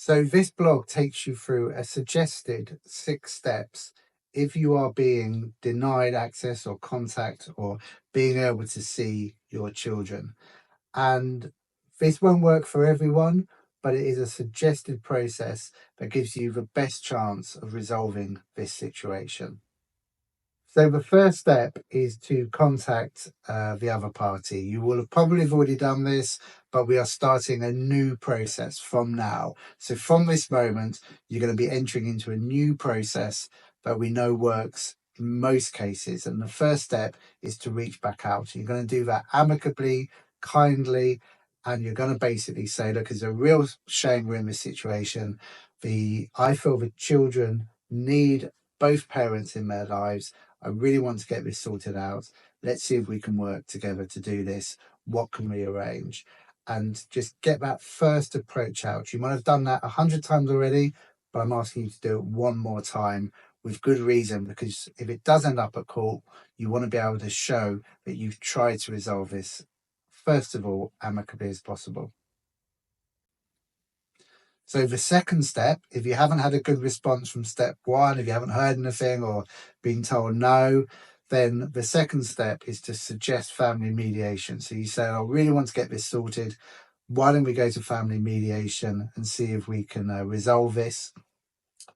So this blog takes you through a suggested 6 steps if you are being denied access or contact or being able to see your children. And this won't work for everyone, but it is a suggested process that gives you the best chance of resolving this situation. So the first step is to contact the other party. You will have probably already done this, but we are starting a new process from now. So from this moment, you're going to be entering into a new process that we know works in most cases. And the first step is to reach back out. You're going to do that amicably, kindly, and you're going to basically say, look, it's a real shame we're in this situation. I feel the children need both parents in their lives. I really want to get this sorted out. Let's see if we can work together to do this. What can we arrange? And just get that first approach out. You might have done that 100 times already, but I'm asking you to do it one more time with good reason, because if it does end up at court, you want to be able to show that you've tried to resolve this, first of all, amicably as possible. So the second step, if you haven't had a good response from step 1, if you haven't heard anything or been told no, then the second step is to suggest family mediation. So you say, I really want to get this sorted. Why don't we go to family mediation and see if we can resolve this?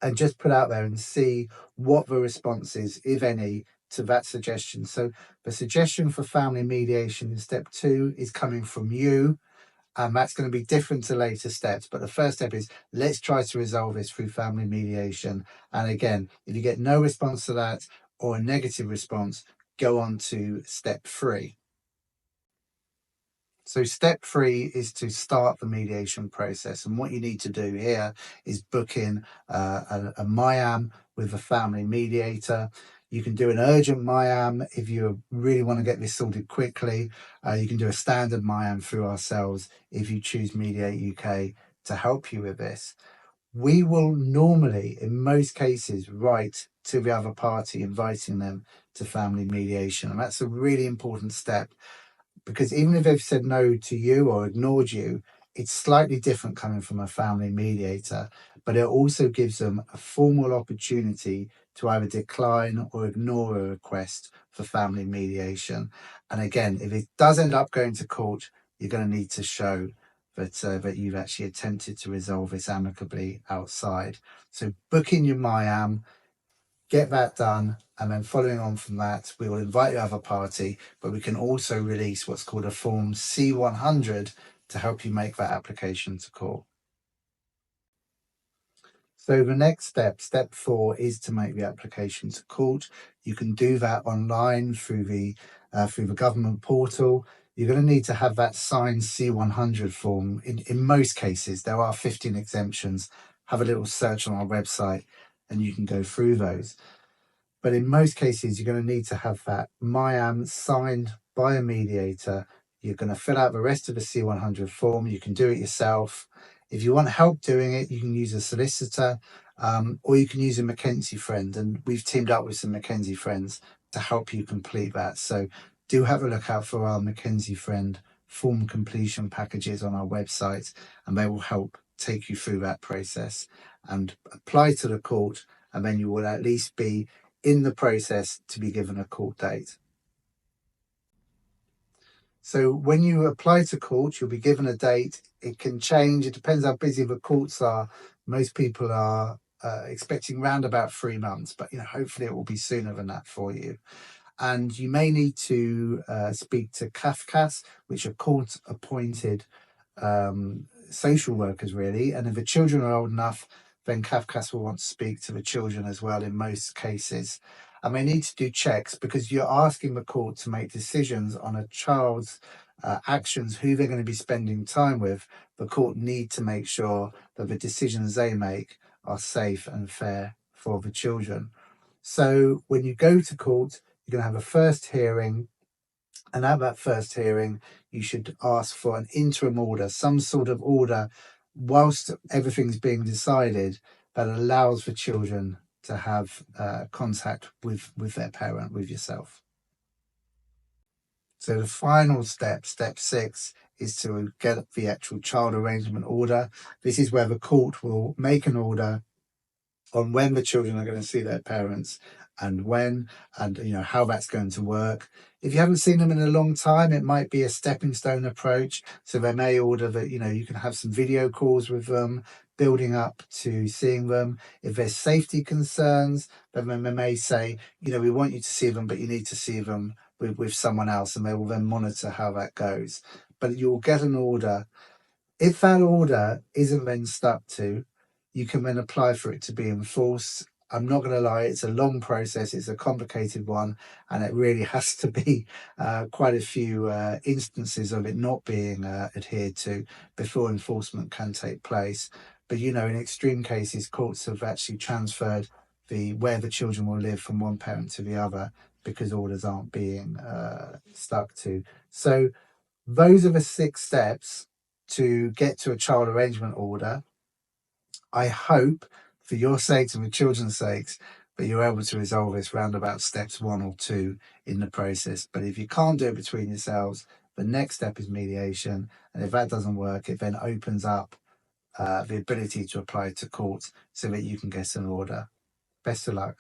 And just put out there and see what the response is, if any, to that suggestion. So the suggestion for family mediation in step 2 is coming from you. And that's going to be different to later steps. But the first step is, let's try to resolve this through family mediation. And again, if you get no response to that or a negative response, go on to step 3. So step 3 is to start the mediation process. And what you need to do here is book in a MIAM with a family mediator. You can do an urgent MIAM if you really want to get this sorted quickly. You can do a standard MIAM through ourselves if you choose Mediate UK to help you with this. We will normally, in most cases, write to the other party inviting them to family mediation. And that's a really important step, because even if they've said no to you or ignored you, it's slightly different coming from a family mediator, but it also gives them a formal opportunity to either decline or ignore a request for family mediation. And again, if it does end up going to court, you're going to need to show that you've actually attempted to resolve this amicably outside. So book in your MIAM, get that done, and then following on from that, we will invite the other party, but we can also release what's called a form C100 to help you make that application to court. So the next step, step 4, is to make the application to court. You can do that online through the government portal. You're going to need to have that signed C100 form. In most cases, there are 15 exemptions. Have a little search on our website and you can go through those. But in most cases, you're going to need to have that MIAM signed by a mediator. You're going to fill out the rest of the C100 form. You can do it yourself. If you want help doing it, you can use a solicitor, or you can use a Mackenzie friend. And we've teamed up with some Mackenzie friends to help you complete that. So do have a look out for our Mackenzie friend form completion packages on our website, and they will help take you through that process and apply to the court. And then you will at least be in the process to be given a court date. So when you apply to court, you'll be given a date. It can change. It depends how busy the courts are. Most people are expecting around about 3 months, but hopefully it will be sooner than that for you. And you may need to speak to CAFCAS, which are court-appointed social workers, really. And if the children are old enough, then CAFCAS will want to speak to the children as well in most cases. And they need to do checks, because you're asking the court to make decisions on a child's actions, who they're going to be spending time with. The court need to make sure that the decisions they make are safe and fair for the children. So when you go to court, you're going to have a first hearing. And at that first hearing, you should ask for an interim order, some sort of order whilst everything's being decided, that allows the children to have contact with their parent, with yourself. So the final step, step 6, is to get the actual child arrangement order. This is where the court will make an order on when the children are going to see their parents and when, and how that's going to work. If you haven't seen them in a long time, it might be a stepping stone approach. So they may order that you can have some video calls with them, building up to seeing them. If there's safety concerns, then they may say, we want you to see them, but you need to see them with someone else, and they will then monitor how that goes. But you'll get an order. If that order isn't then stuck to, you can then apply for it to be enforced. I'm not going to lie, it's a long process, it's a complicated one, and it really has to be quite a few instances of it not being adhered to before enforcement can take place. But in extreme cases, courts have actually transferred where the children will live from one parent to the other because orders aren't being stuck to. So those are the 6 steps to get to a child arrangement order. I hope, for your sakes and for children's sakes, that you're able to resolve this round about steps 1 or 2 in the process. But if you can't do it between yourselves, the next step is mediation. And if that doesn't work, it then opens up the ability to apply to court so that you can get an order. Best of luck.